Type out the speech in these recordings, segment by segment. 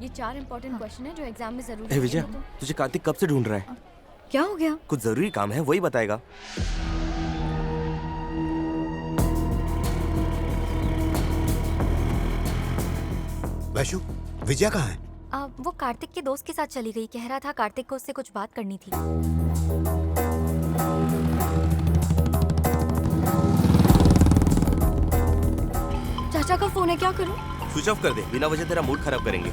ये 4 important question है जो एग्जाम में जरूरी ए विजय, है। तुझे कार्तिक कब से ढूंढ रहा है? क्या हो गया? कुछ जरूरी काम है, वही बताएगा। वैशु, विजया कहाँ है? वो कार्तिक के दोस्त के साथ चली गई। कह रहा था कार्तिक को उससे कुछ बात करनी थी। चाचा का फोन है, क्या करूं? स्विच ऑफ कर दे, बिना वजह तेरा मूड खराब करेंगे।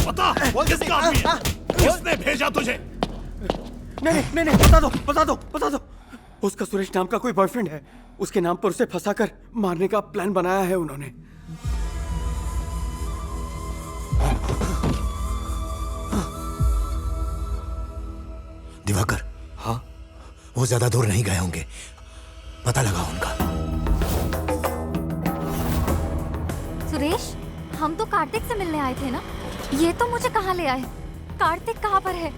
बता किसका आदमी है? किसने भेजा तुझे? नहीं, बता दो। उसका सुरेश नाम का कोई बॉयफ्रेंड है। उसके नाम पर उसे फंसाकर मारने का प्लान बनाया है उन्होंने। दिवाकर, हाँ? वो ज्यादा दूर नहीं गए होंगे, पता लगा उनका। सुरेश, हम तो कार्तिक से मिलने आए थे ना। ये तो मुझे कहाँ ले आए? कार्तिक कहाँ पर है?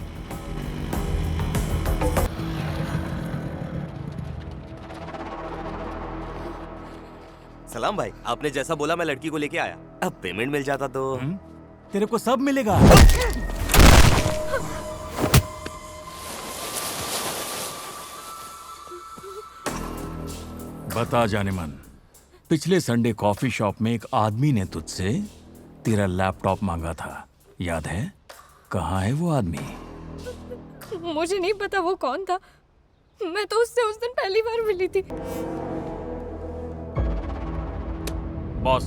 सलाम भाई, आपने जैसा बोला मैं लड़की को लेके आया। अब पेमेंट मिल जाता तो। तेरे को सब मिलेगा। बता जाने मन, पिछले संडे कॉफी शॉप में एक आदमी ने तुझसे तेरा लैपटॉप मांगा था, याद है? कहाँ है वो आदमी? मुझे नहीं पता वो कौन था। मैं तो उससे उस दिन पहली बार मिली थी। बॉस,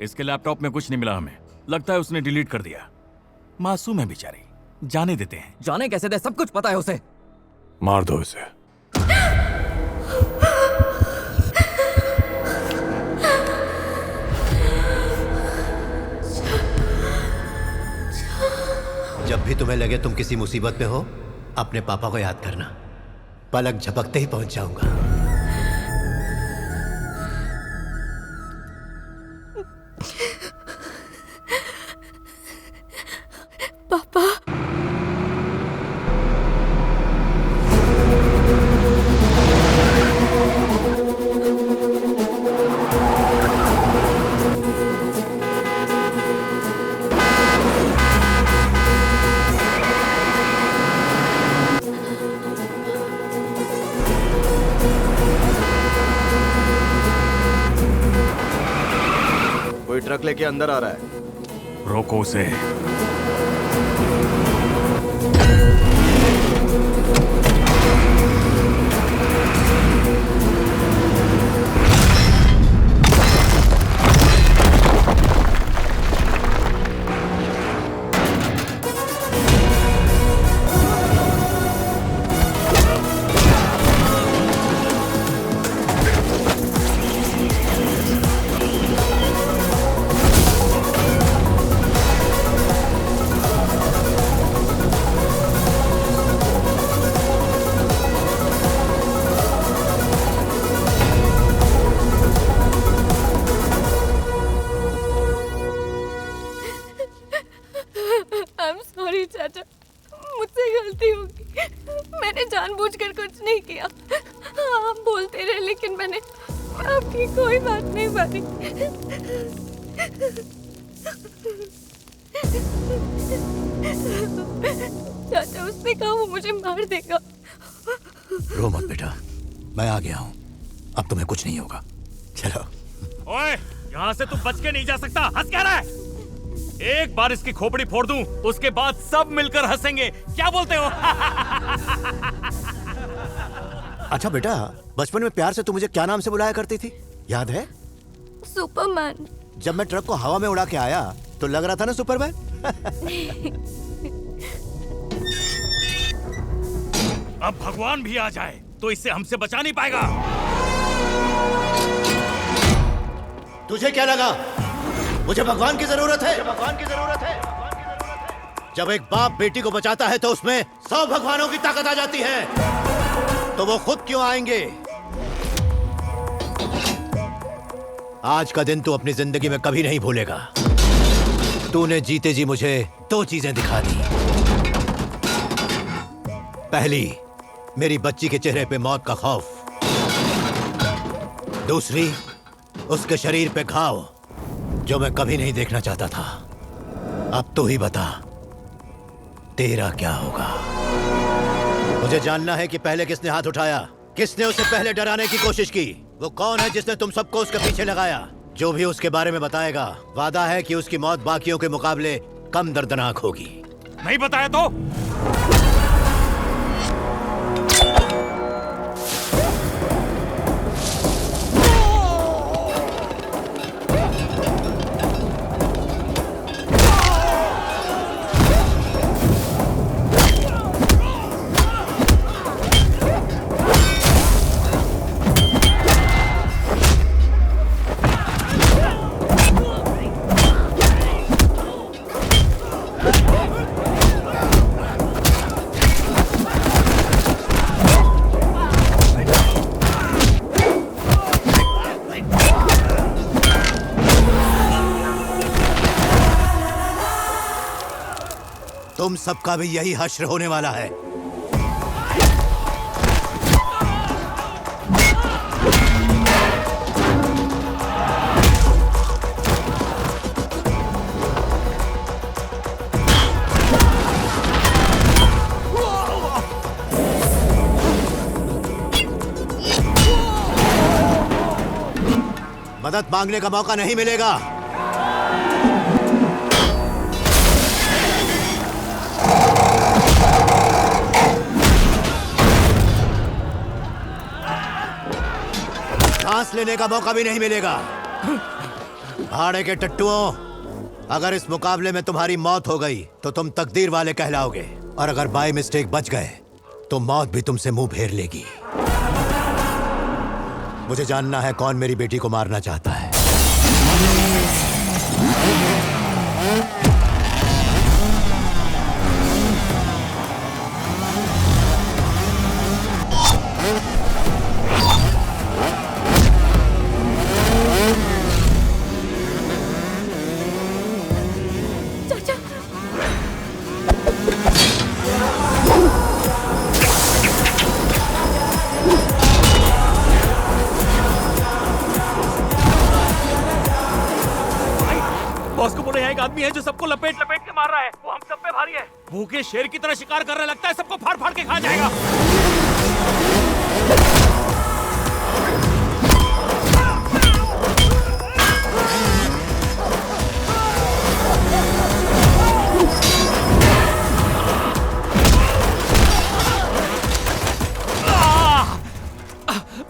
इसके लैपटॉप में कुछ नहीं मिला हमें। लगता है उसने डिलीट कर दिया। मासूम है बेचारी, जाने देते हैं। जाने कैसे दे, सब कुछ पता है उसे। मार दो इसे। जब भी तुम्हें लगे तुम किसी मुसीबत में हो, अपने पापा को याद करना। पलक झपकते ही पहुंच जाऊंगा। पापा, कोई ट्रक लेके अंदर आ रहा है। रोको उसे। चाचा, मुझसे गलती होगी। मैंने जानबूझकर कुछ नहीं किया। आप बोलते रहे लेकिन मैंने आपकी कोई बात नहीं मानी। चाचा, उसने कहा वो मुझे मार देगा। रो मत बेटा, मैं आ गया हूँ। अब तुम्हें कुछ नहीं होगा। चलो। ओए, यहाँ से तू बच के नहीं जा सकता। हंस क्या रहा है? एक बार इसकी खोपड़ी फोड़ दूं, उसके बाद सब मिलकर हंसेंगे। क्या बोलते हो? अच्छा बेटा, बचपन में प्यार से तू मुझे क्या नाम से बुलाया करती थी, याद है? सुपरमैन। जब मैं ट्रक को हवा में उड़ा के आया तो लग रहा था ना सुपरमैन। अब भगवान भी आ जाए तो इससे हमसे बचा नहीं पाएगा। तुझे क्या लगा मुझे भगवान की जरूरत है? जब एक बाप बेटी को बचाता है तो उसमें 100 भगवानों की ताकत आ जाती है। तो वो खुद क्यों आएंगे? आज का दिन तू अपनी जिंदगी में कभी नहीं भूलेगा। तूने जीते जी मुझे दो चीजें दिखा दी। पहली, मेरी बच्ची के चेहरे पे मौत का खौफ। दूसरी, उसके शरीर पे घाव जो मैं कभी नहीं देखना चाहता था। अब तू ही बता, तेरा क्या होगा? मुझे जानना है कि पहले किसने हाथ उठाया, किसने उसे पहले डराने की कोशिश की। वो कौन है जिसने तुम सबको उसके पीछे लगाया? जो भी उसके बारे में बताएगा, वादा है कि उसकी मौत बाकियों के मुकाबले कम दर्दनाक होगी। नहीं बताया तो? तुम सबका भी यही हश्र होने वाला है। मदद मांगने का मौका नहीं मिलेगा। सांस लेने का मौका भी नहीं मिलेगा। भाड़े के टट्टुओं, अगर इस मुकाबले में तुम्हारी मौत हो गई तो तुम तकदीर वाले कहलाओगे, और अगर बाय मिस्टेक बच गए तो मौत भी तुमसे मुंह फेर लेगी। मुझे जानना है कौन मेरी बेटी को मारना चाहता है। चाचा, बॉस को बोले यहाँ एक आदमी है जो सबको लपेट लपेट के मार रहा है। वो हम सब पे भारी है। भूखे शेर की तरह शिकार करने लगता है, सबको फाड़ फाड़ के खा जाएगा।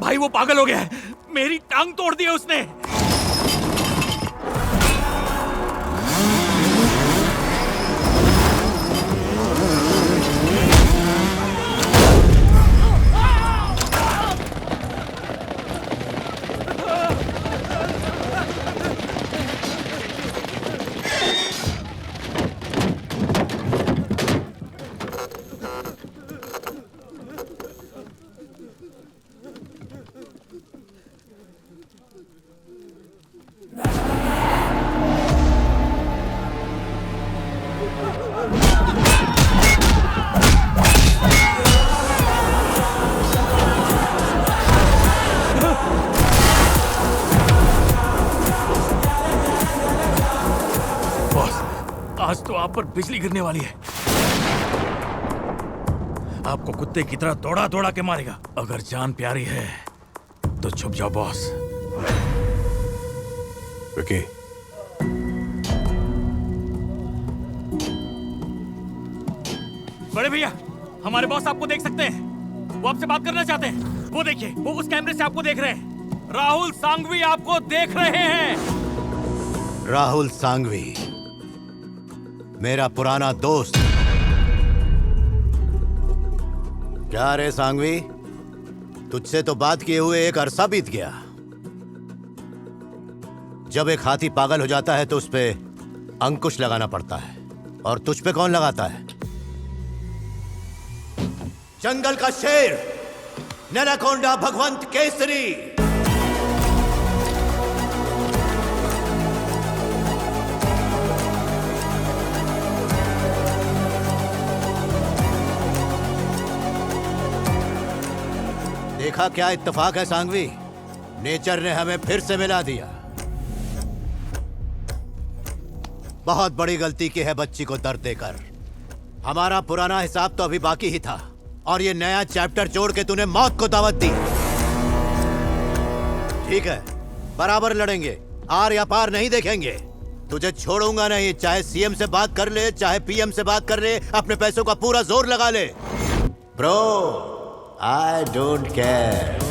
भाई वो पागल हो गया है, मेरी टांग तोड़ दी है उसने। आज तो आप पर बिजली गिरने वाली है। आपको कुत्ते की तरह दौड़ा दौड़ा के मारेगा। अगर जान प्यारी है तो छुप जाओ बॉस। विकी, बड़े भैया, हमारे बॉस आपको देख सकते हैं। वो आपसे बात करना चाहते हैं। वो देखिए, वो उस कैमरे से आपको देख रहे हैं। राहुल सांघवी आपको देख रहे हैं। राहुल सांघवी, मेरा पुराना दोस्त। क्या रे सांघवी, तुझसे तो बात किए हुए एक अरसा बीत गया। जब एक हाथी पागल हो जाता है तो उस पे अंकुश लगाना पड़ता है, और तुझ पे कौन लगाता है? जंगल का शेर, नैनाकोंडा भगवंत केसरी। देखा क्या इत्तेफाक है सांगवी, नेचर ने हमें फिर से मिला दिया। बहुत बड़ी गलती की है बच्ची को दर्द देकर। हमारा पुराना हिसाब तो अभी बाकी ही था और ये नया चैप्टर जोड़ के तूने मौत को दावत दी। ठीक है, बराबर लड़ेंगे, आर या पार नहीं देखेंगे। तुझे छोड़ूंगा नहीं, चाहे सीएम से बात कर ले, चाहे पीएम से बात कर ले, अपने पैसों का पूरा जोर लगा ले। Bro, I don't care.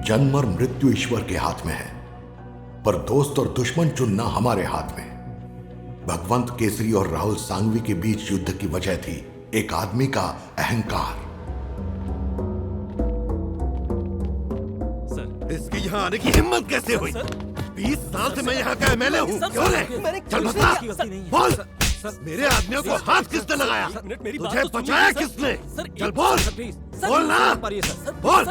जन्म और मृत्यु ईश्वर के हाथ में है, पर दोस्त और दुश्मन चुनना हमारे हाथ में। भगवंत केसरी और राहुल सांघवी के बीच युद्ध की वजह थी एक आदमी का अहंकार। इसकी यहाँ आने की हिम्मत कैसे हुई? 20 साल से मैं यहाँ का एमएलए हूँ। क्यों रे? चल बता, बोल। मेरे आदमियों को हाथ किसने लगाया? तुझे बचाया किसने? चल बोल, बोल ना, बोल,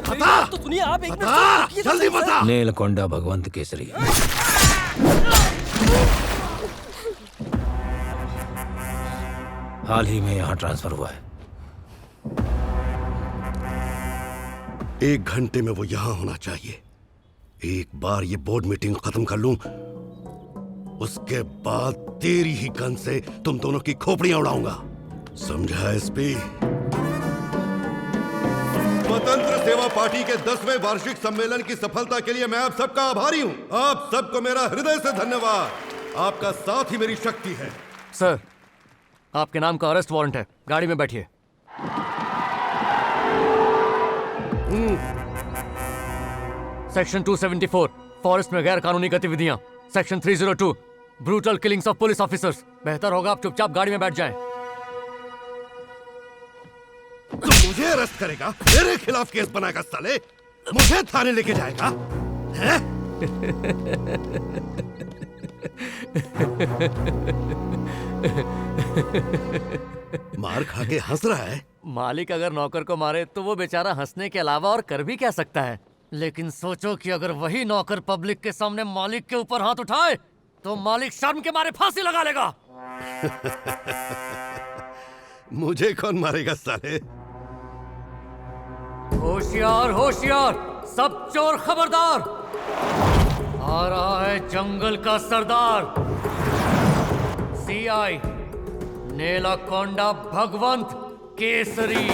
बता, तो सुनिए आप एक बता, जल्दी बता। नीलकोंडा भगवंत केसरी। हाल ही में यहाँ ट्रांसफर हुआ है। 1 घंटे में वो यहाँ होना चाहिए। एक बार ये बोर्ड मीटिंग खत्म कर लूं, उसके बाद तेरी ही गन से तुम दोनों की खोपड़ियां उड़ाऊंगा। समझा एसपी? स्वतंत्र सेवा पार्टी के 10वें वार्षिक सम्मेलन की सफलता के लिए मैं आप सबका आभारी हूं। आप सबको मेरा हृदय से धन्यवाद। आपका साथ ही मेरी शक्ति है। सर, आपके नाम का अरेस्ट वारंट है, गाड़ी में बैठिए। सेक्शन 274 फॉरेस्ट में गैर कानूनी गतिविधियां, section 302 brutal killings of police officers. बेहतर होगा आप चुपचाप गाड़ी में बैठ जाएं। तो मुझे अरेस्ट करेगा, मेरे खिलाफ केस बनाएगा साले, मुझे थाने लेके जाएगा हैं? मार खा के हंस रहा है। मालिक अगर नौकर को मारे तो वो बेचारा हंसने के अलावा और कर भी क्या सकता है। लेकिन सोचो कि अगर वही नौकर पब्लिक के सामने मालिक के ऊपर हाथ उठाए तो मालिक शर्म के मारे फांसी लगा लेगा। मुझे कौन मारेगा साले? होशियार होशियार, सब चोर खबरदार, आ रहा है जंगल का सरदार, सीआई नीलकोंडा भगवंत केसरी।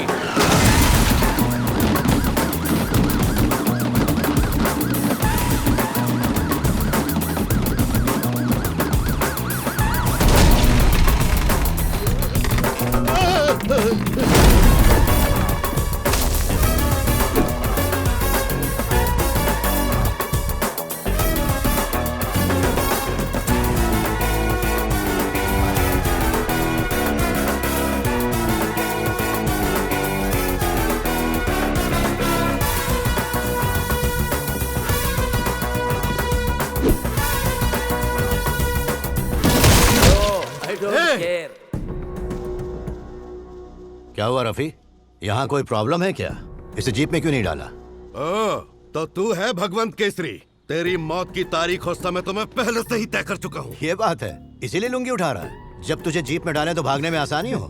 क्या हुआ रफी? यहाँ कोई प्रॉब्लम है क्या? इसे जीप में क्यों नहीं डाला? तो तू है भगवंत केसरी। तेरी मौत की तारीख और समय तो मैं पहले से ही तय कर चुका हूँ। ये बात है, इसीलिए लुंगी उठा रहा है। जब तुझे जीप में डाले तो भागने में आसानी हो।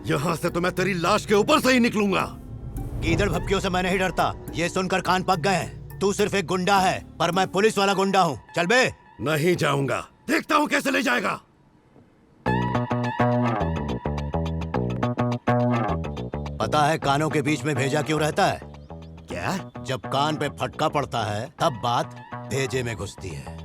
यहाँ से तो मैं तेरी लाश के ऊपर से ही निकलूंगा। गीदड़ भपकियों से मैं नहीं डरता, ये सुनकर कान पक गए हैं। तू सिर्फ एक गुंडा है, पर मैं पुलिस वाला गुंडा हूँ। चल बे। नहीं जाऊंगा, देखता हूँ कैसे ले जाएगा। पता है कानों के बीच में भेजा क्यों रहता है? क्या? जब कान पे फटका पड़ता है तब बात भेजे में घुसती है।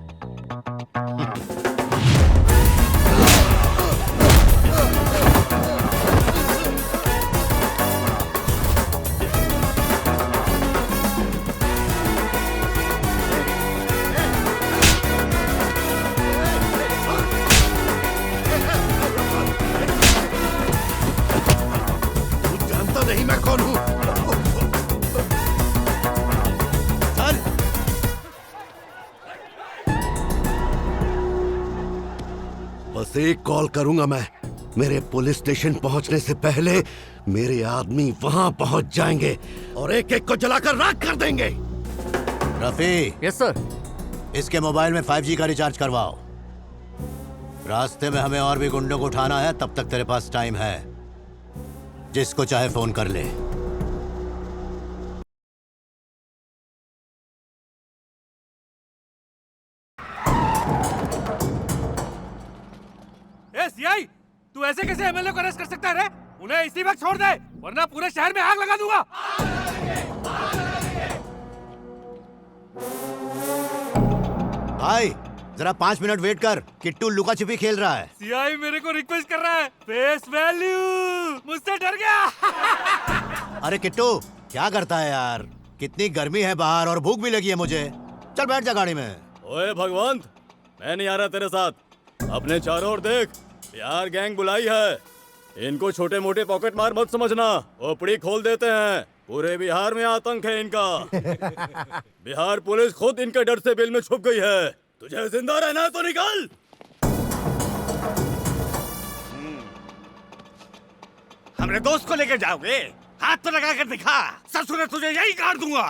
से एक कॉल करूंगा मैं। मेरे पुलिस स्टेशन पहुंचने से पहले मेरे आदमी वहां पहुंच जाएंगे और एक एक को जलाकर राख कर देंगे। Rafi, yes sir. इसके मोबाइल में 5G का रिचार्ज करवाओ। रास्ते में हमें और भी गुंडों को उठाना है, तब तक तेरे पास टाइम है। जिसको चाहे फोन कर ले। सीआई, तू ऐसे कैसे एमएलए को अरेस्ट कर सकता है रे? उन्हें इसी वक्त छोड़ दे, वरना पूरे शहर में आग लगा दूंगा। भाई जरा 5 मिनट वेट कर, किट्टू लुका छिपी खेल रहा है। सीआई मेरे को रिक्वेस्ट कर रहा है, फेस वैल्यू। मुझसे डर गया। अरे किट्टू क्या करता है यार, कितनी गर्मी है बाहर और भूख भी लगी है मुझे। चल बैठ जा गाड़ी में। ओए भगवंत, मैं नहीं आ रहा तेरे साथ। अपने चारों ओर देख, बिहार गैंग बुलाई है। इनको छोटे मोटे पॉकेट मार मत समझना, ओपड़ी खोल देते हैं। पूरे बिहार में आतंक है इनका। बिहार पुलिस खुद इनके डर से बिल में छुप गई है। तुझे जिंदा रहना है तो निकल। हमरे दोस्त को लेकर जाओगे? हाथ तो लगा कर दिखा, ससुर तुझे यही काट दूंगा।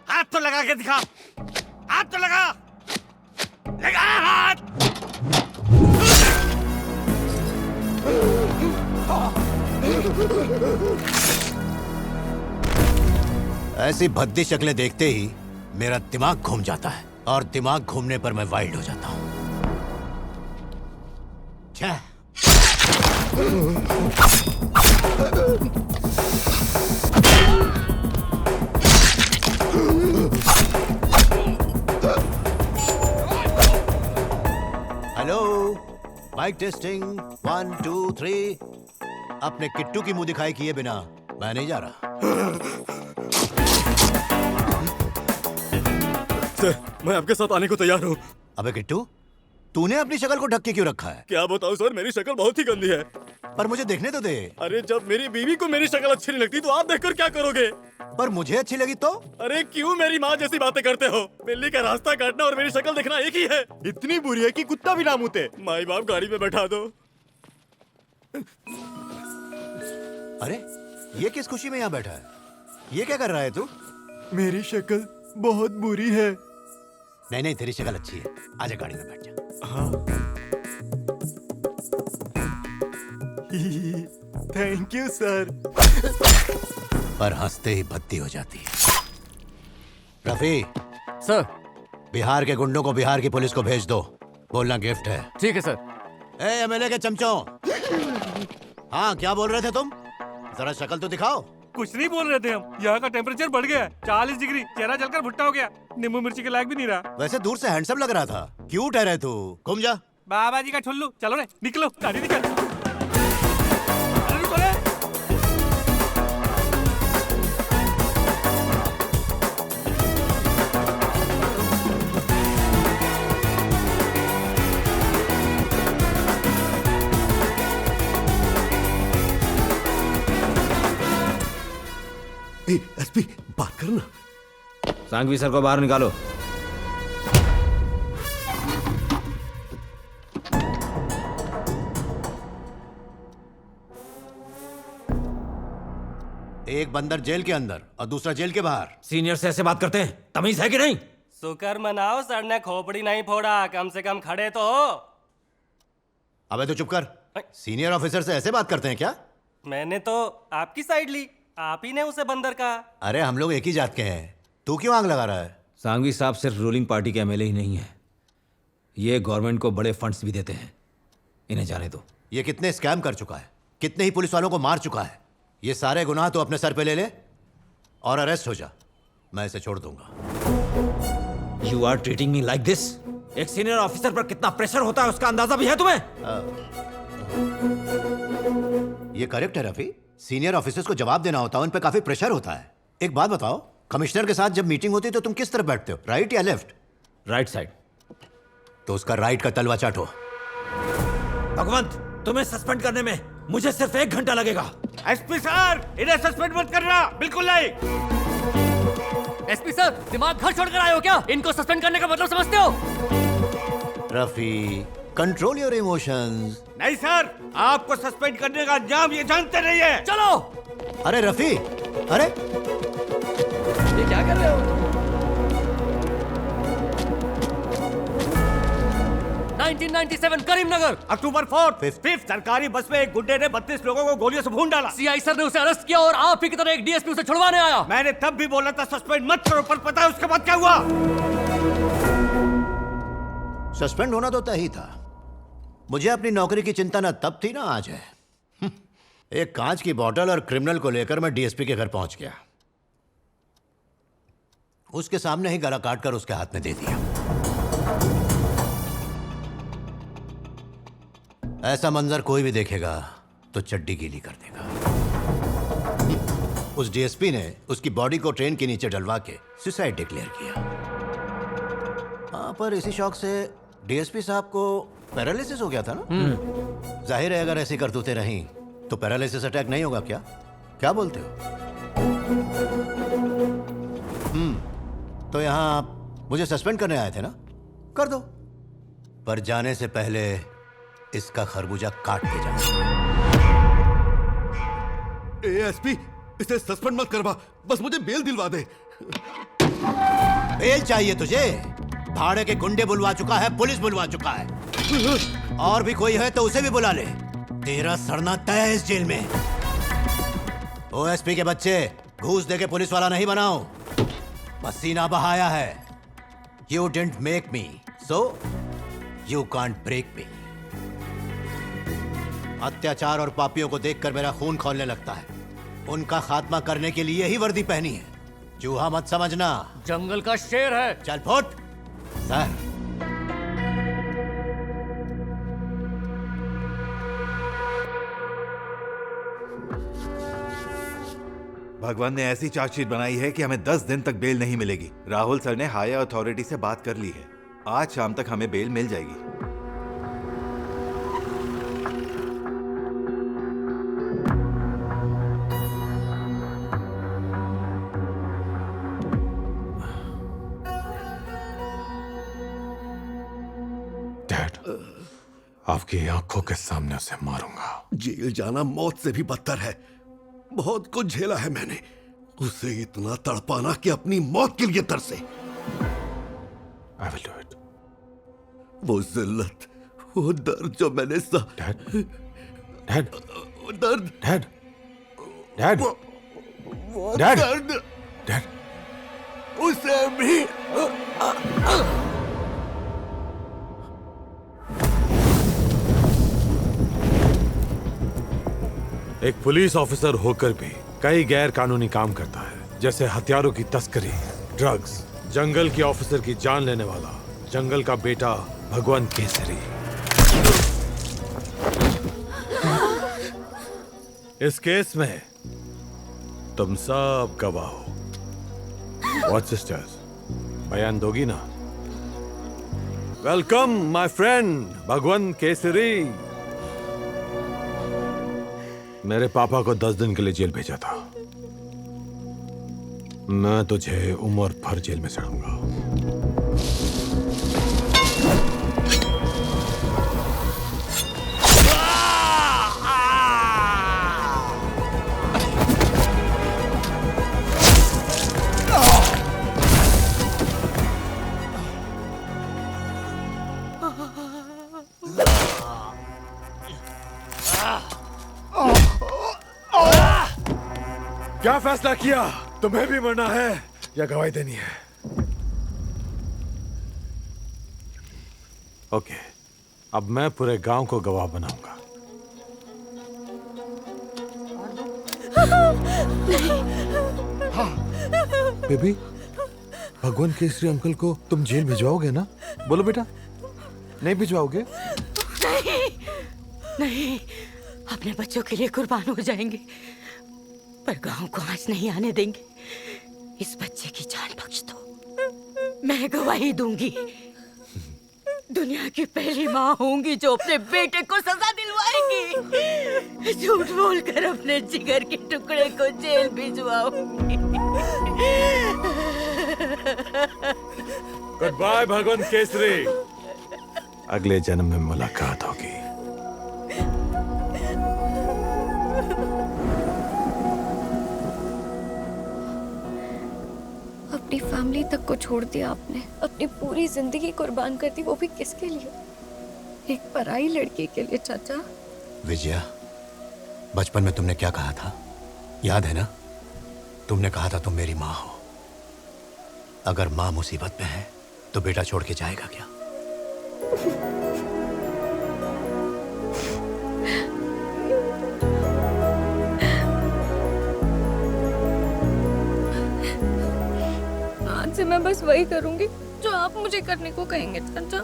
हाथ तो लगा के दिखा, हाथ तो लगा हाथ। ऐसी भद्दी शक्लें देखते ही मेरा दिमाग घूम जाता है, और दिमाग घूमने पर मैं वाइल्ड हो जाता हूं। छह। Hello, mike testing 1 2 3। अपने किट्टू की मुंह दिखाई किए बिना मैं नहीं जा रहा। सर, मैं आपके साथ आने को तैयार हूँ। अबे किट्टू, तूने अपनी शक्ल को ढक के क्यों रखा है? क्या बताऊँ सर, मेरी शक्ल बहुत ही गंदी है। पर मुझे देखने तो दे। अरे जब मेरी बीवी को मेरी शक्ल अच्छी नहीं लगती तो आप देखकर क्या करोगे? पर मुझे अच्छी लगी तो? अरे क्यों मेरी माँ जैसी बातें करते हो? बिल्ली का रास्ता काटना और मेरी शक्ल देखना एक ही है। इतनी बुरी है कि कुत्ता भी ना मुते। माई बाप गाड़ी में बैठा दो। अरे ये किस खुशी में यहाँ बैठा है? ये क्या कर रहा है तू? मेरी शक्ल बहुत बुरी है। नहीं नहीं, तेरी शक्ल अच्छी है। आजा गाड़ी में बैठ जा। हाँ। Thank you sir. पर हंसते ही भद्दी हो जाती है। रफी सर। बिहार के गुंडों को बिहार की पुलिस को भेज दो, बोलना गिफ्ट है। ठीक है सर। एमएलए के चमचों। हाँ क्या बोल रहे थे तुम? जरा शक्ल तो दिखाओ। कुछ नहीं बोल रहे थे हम, यहाँ का टेम्परेचर बढ़ गया है 40 डिग्री, चेहरा जलकर भुट्टा हो गया, नींबू मिर्ची के लायक भी नहीं रहा। वैसे दूर से हैंडसम लग रहा था, क्यूट है रे तू। घूम जा। बाबा जी का ठुल्लू, चलो रे निकलो, गाड़ी निकल। अरे रुको रे। एसपी बात करना। सांघवी सर को बाहर निकालो। एक बंदर जेल के अंदर और दूसरा जेल के बाहर। सीनियर से ऐसे बात करते हैं, तमीज है कि नहीं? शुक्र मनाओ सर ने खोपड़ी नहीं फोड़ा, कम से कम खड़े तो हो। अबे तो चुप कर। सीनियर ऑफिसर से ऐसे बात करते हैं क्या? मैंने तो आपकी साइड ली, आप ही ने उसे बंदर कहा। अरे हम लोग एक ही जात के हैं, तू क्यों आग लगा रहा है? सांघवी साहब सिर्फ रूलिंग पार्टी के एमएलए ही नहीं है, ये गवर्नमेंट को बड़े फंड्स भी देते हैं। इन्हें जाने दो। ये कितने स्कैम कर चुका है, कितने ही पुलिस वालों को मार चुका है। ये सारे गुनाह तो अपने सर पे ले ले और अरेस्ट हो जा, मैं इसे छोड़ दूंगा। You are treating me like this? एक सीनियर ऑफिसर पर कितना प्रेशर होता है उसका अंदाजा भी है तुम्हें? ये करेक्ट है रफी, सीनियर ऑफिसर्स को जवाब देना होता है, उन पे काफी प्रेशर होता है। एक बात बताओ, कमिश्नर के साथ जब मीटिंग होती है तो तुम किस तरफ बैठते हो, राइट या लेफ्ट? Right side. तो उसका राइट का तलवा चाटो। भगवंत, तुम्हें सस्पेंड करने में मुझे सिर्फ 1 घंटा लगेगा। एसपी सर, इन्हें सस्पेंड मत करना, बिल्कुल नहीं। एसपी सर, दिमाग घर छोड़कर आए हो क्या? इनको सस्पेंड करने का मतलब समझते हो? Rafi, control your emotions. नहीं सर, आपको सस्पेंड करने का अंजाम ये जानते नहीं है। चलो। अरे रफी, अरे ये क्या कर रहे हो? 1997 करीमनगर, अक्टूबर 5th सरकारी बस में एक गुंडे ने 32 लोगों को गोलियों से भून डाला। सीआई सर ने उसे अरेस्ट किया और आप ही की तरह एक डीएसपी उसे छुड़वाने आया। मैंने तब भी बोला था सस्पेंड मत करो, पर पता है उसके बाद क्या हुआ? सस्पेंड होना तो तय ही था। मुझे अपनी नौकरी की चिंता ना तब थी ना आज है। एक कांच की बोतल और क्रिमिनल को लेकर मैं डीएसपी के घर पहुंच गया। उसके सामने ही गला काट कर उसके हाथ में दे दिया। ऐसा मंजर कोई भी देखेगा तो चड्डी गीली कर देगा। उस डीएसपी ने उसकी बॉडी को ट्रेन के नीचे डलवा के सुसाइड डिक्लेयर किया। हाँ, पर इसी शौक से डीएसपी साहब को पैरालिसिस हो गया था ना। जाहिर है अगर ऐसी करतूतें रहीं तो पैरालिसिस अटैक नहीं होगा क्या? क्या बोलते हो? तो यहाँ आप मुझे सस्पेंड करने आए थे ना? कर दो, पर जाने से पहले इसका खरबूजा काट के जाओ। एएसपी, इसे सस्पेंड मत करवा, बस मुझे बेल दिलवा दे। बेल चाहिए तुझे? भाड़े के गुंडे बुलवा चुका है, पुलिस बुलवा चुका है, और भी कोई है तो उसे भी बुला ले। तेरा सड़ना तय है इस जेल में। ओएसपी के बच्चे, घूस दे के पुलिस वाला नहीं बनाओ, पसीना बहाया है। You didn't make me, so you can't break me. अत्याचार और पापियों को देखकर मेरा खून खौलने लगता है। उनका खात्मा करने के लिए ही वर्दी पहनी है। चूहा मत समझना, जंगल का शेर है। चल फुट। सर, भगवान ने ऐसी चार्जशीट बनाई है कि हमें 10 दिन तक बेल नहीं मिलेगी। राहुल सर ने हायर अथॉरिटी से बात कर ली है। आज शाम तक हमें बेल मिल जाएगी। डैड, आपकी आंखों के सामने उसे मारूंगा। जेल जाना मौत से भी बदतर है। बहुत कुछ झेला है मैंने, उसे इतना तड़पाना कि अपनी मौत के लिए तरसे। I will do it. वो जिल्लत, वो दर्द जो मैंने डैड, दर्द, डैड, वो दर्द, डैड, उसे भी। एक पुलिस ऑफिसर होकर भी कई गैर कानूनी काम करता है, जैसे हथियारों की तस्करी, ड्रग्स, जंगल के ऑफिसर की जान लेने वाला जंगल का बेटा भगवंत केसरी। इस केस में तुम सब गवाह हो। व्हाट सिस्टर्स, बयान दोगी ना? वेलकम माय फ्रेंड भगवंत केसरी। मेरे पापा को 10 दिन के लिए जेल भेजा था। मैं तुझे उम्र भर जेल में सड़ूंगा। क्या फैसला किया? तुम्हें भी मरना है या गवाही देनी है? ओके, अब मैं पूरे गांव को गवाह बनाऊंगा। बेबी, भगवान केसरी अंकल को तुम जेल भिजवाओगे ना? बोलो बेटा, नहीं भिजवाओगे? नहीं, अपने बच्चों के लिए कुर्बान हो जाएंगे, पर गांव को आज नहीं आने देंगे। इस बच्चे की जान बख्श दो, मैं गवाही दूंगी। दुनिया की पहली माँ होंगी जो अपने बेटे को सजा दिलवाएगी। झूठ बोलकर अपने जिगर के टुकड़े को जेल भिजवाऊंगी। गुड बाय भगवंत केसरी। अगले जन्म में मुलाकात होगी। अपनी फैमिली तक को छोड़ दिया आपने, अपनी पूरी जिंदगी कुर्बान कर दी, वो भी किसके लिए? एक पराई लड़की के लिए चाचा। विजया, बचपन में तुमने क्या कहा था, याद है ना? तुमने कहा था तुम मेरी माँ हो। अगर माँ मुसीबत में है तो बेटा छोड़ के जाएगा क्या? आज से मैं बस वही करूंगी जो आप मुझे करने को कहेंगे चाचा।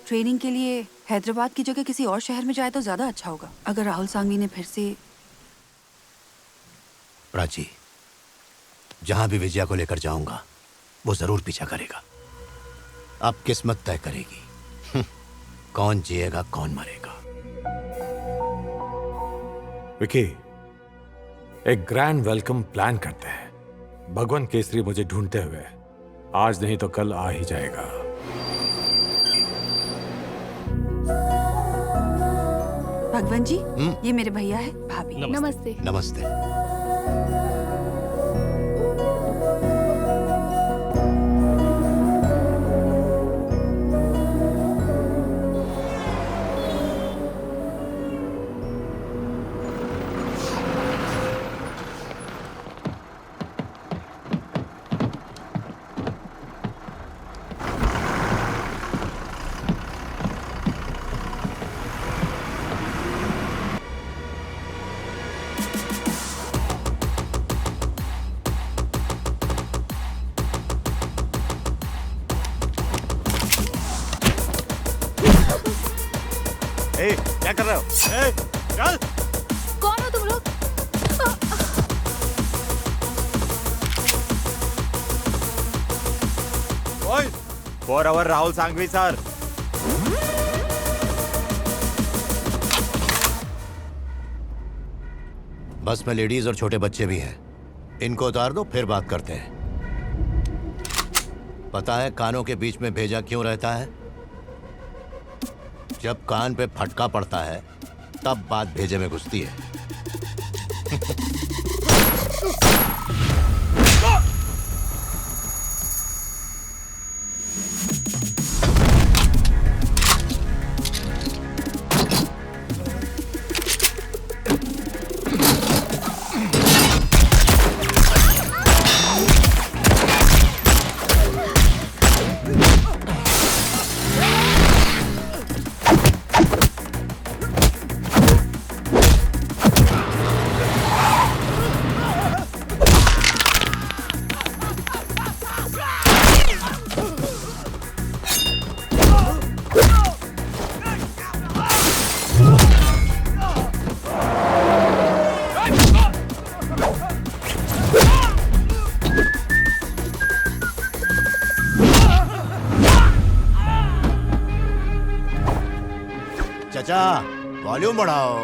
ट्रेनिंग के लिए हैदराबाद की जगह किसी और शहर में जाए तो ज्यादा अच्छा होगा। अगर राहुल सांघवी ने फिर से प्राची, जहां भी विजया को लेकर जाऊंगा वो जरूर पीछा करेगा। अब किस्मत तय करेगी कौन जिएगा कौन मरेगा। विकी, एक ग्रैंड वेलकम प्लान करते हैं। भगवंत केसरी मुझे ढूंढते हुए आज नहीं तो कल आ ही जाएगा। भगवंत जी, ये मेरे भैया है, भाभी। नमस्ते। नमस्ते। क्या कर रहे हो? चल। कौन हो तुम लोग? For our Rahul Sanghvi sir. Bus में लेडीज और छोटे बच्चे भी हैं। इनको उतार दो, फिर बात करते हैं। पता है कानों के बीच में भेजा क्यों रहता है? जब कान पे फटका पड़ता है तब बात भेजे में घुसती है। चाचा, वॉल्यूम बढ़ाओ।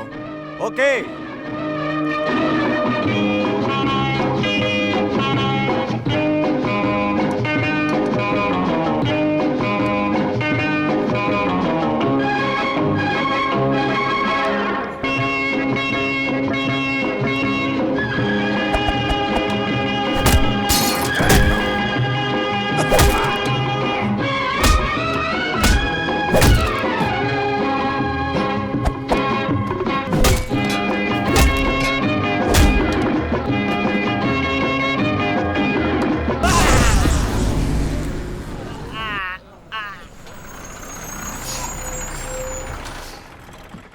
ओके।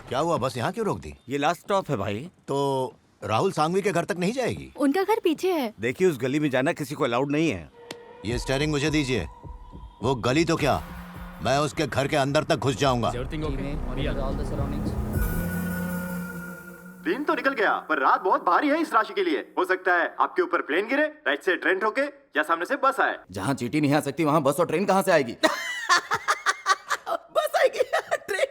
क्या हुआ, बस यहाँ क्यों रोक दी? ये लास्ट स्टॉप है भाई। तो राहुल सांघवी के घर तक नहीं जाएगी? उनका घर पीछे है। देखिए, उस गली में जाना किसी को अलाउड नहीं है। ये स्टीयरिंग मुझे दीजिए। वो गली तो क्या, मैं उसके घर के अंदर तक घुस जाऊंगा। दिन तो निकल गया, पर रात बहुत भारी है इस राशि के लिए। हो सकता है आपके ऊपर प्लेन गिरे, राइट से ट्रेन ठोके, या सामने से बस आए। जहाँ चींटी नहीं आ सकती वहाँ बस और ट्रेन कहाँ से आएगी? बस आएगी, ट्रेन।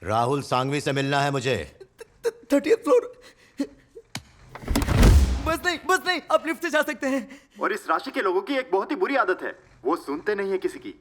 राहुल सांघवी से मिलना है मुझे। 30th floor. बस नहीं, आप लिफ्ट से जा सकते हैं। और इस राशि के लोगों की एक बहुत ही बुरी आदत है, वो सुनते नहीं है किसी की।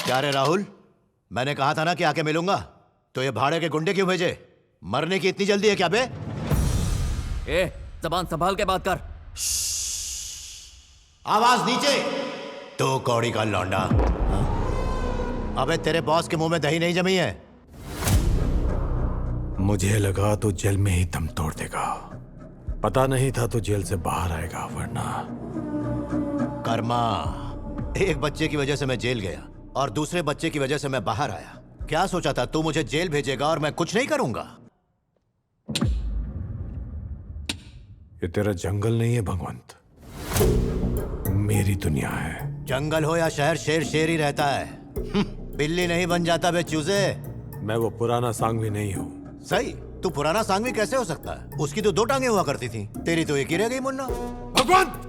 क्या रे राहुल, मैंने कहा था ना कि आके मिलूंगा, तो ये भाड़े के गुंडे क्यों भेजे? मरने की इतनी जल्दी है क्या बे? ए, जबान संभाल के बात कर। आवाज नीचे। तो कौड़ी का लौंडा। अबे तेरे बॉस के मुंह में दही नहीं जमी है। मुझे लगा तो जेल में ही दम तोड़ देगा, पता नहीं था तो जेल से बाहर आएगा, वरना। कर्मा, एक बच्चे की वजह से मैं जेल गया और दूसरे बच्चे की वजह से मैं बाहर आया। क्या सोचा था तू मुझे जेल भेजेगा और मैं कुछ नहीं करूंगा? ये तेरा जंगल नहीं है भगवंत, मेरी दुनिया है। जंगल हो या शहर, शेर शेर ही रहता है। बिल्ली नहीं बन जाता बे चूजे। मैं वो पुराना सांघवी नहीं हूँ। सही, तू पुराना सांघवी कैसे हो सकता है? उसकी तो 2 टांगे हुआ करती थी, तेरी तो एक ही रह गई मुन्ना। भगवंत,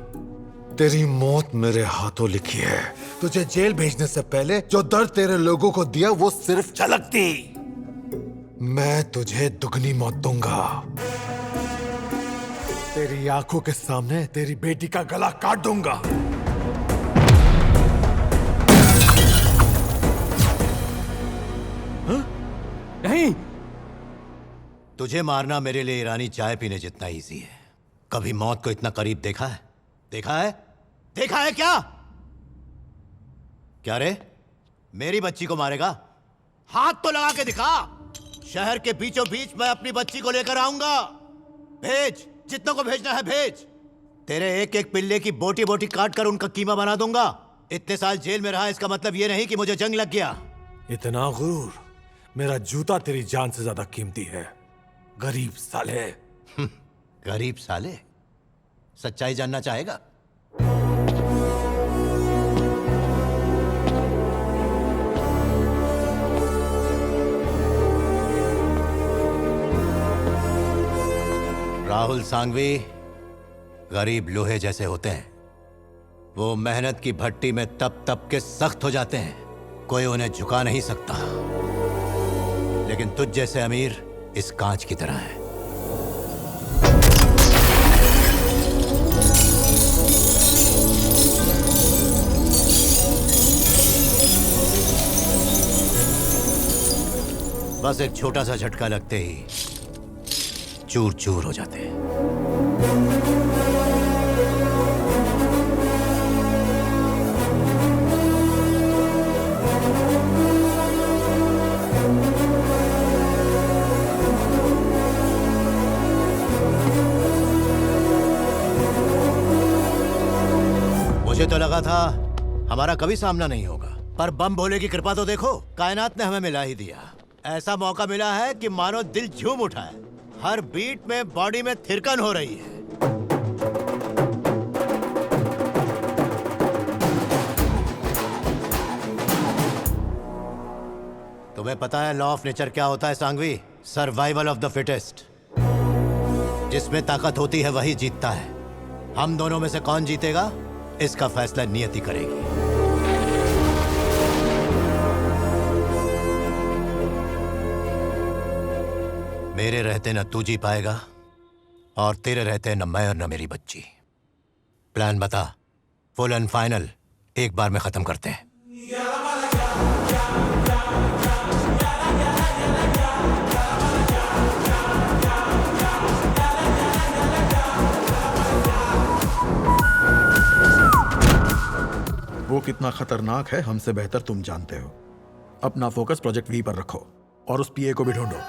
तेरी मौत मेरे हाथों लिखी है। तुझे जेल भेजने से पहले जो दर्द तेरे लोगों को दिया वो सिर्फ झलक थी। मैं तुझे दुगनी मौत दूंगा। तेरी आंखों के सामने तेरी बेटी का गला काट दूंगा। नहीं, तुझे मारना मेरे लिए ईरानी चाय पीने जितना इजी है। कभी मौत को इतना करीब देखा है? देखा है? देखा है क्या? क्या रे, मेरी बच्ची को मारेगा? हाथ तो लगा के दिखा। शहर के बीचों बीच मैं अपनी बच्ची को लेकर आऊंगा। भेज, जितनों को भेजना है भेज। तेरे एक एक पिल्ले की बोटी बोटी काट कर उनका कीमा बना दूंगा। इतने साल जेल में रहा, इसका मतलब ये नहीं कि मुझे जंग लग गया। इतना गुरूर? मेरा जूता तेरी जान से ज्यादा कीमती है, गरीब साले। गरीब साले? सच्चाई जानना चाहेगा? राहुल सांघवी गरीब लोहे जैसे होते हैं। वो मेहनत की भट्टी में तप तप के सख्त हो जाते हैं, कोई उन्हें झुका नहीं सकता। लेकिन तुझ जैसे अमीर इस कांच की तरह है। बस एक छोटा सा झटका लगते ही चूर चूर हो जाते हैं। मुझे तो लगा था हमारा कभी सामना नहीं होगा, पर बम भोले की कृपा तो देखो, कायनात ने हमें मिला ही दिया। ऐसा मौका मिला है कि मानो दिल झूम उठा है। हर बीट में बॉडी में थिरकन हो रही है। तुम्हें पता है लॉ ऑफ नेचर क्या होता है Sanghvi? Survival of the fittest. जिसमें ताकत होती है वही जीतता है। हम दोनों में से कौन जीतेगा, इसका फैसला नियति करेगी। मेरे रहते न तू जी पाएगा और तेरे रहते न मैं और न मेरी बच्ची। प्लान बता, फुल एंड फाइनल, एक बार में खत्म करते हैं। वो कितना खतरनाक है हमसे बेहतर तुम जानते हो। अपना फोकस प्रोजेक्ट वी पर रखो और उस पीए को भी ढूंढो।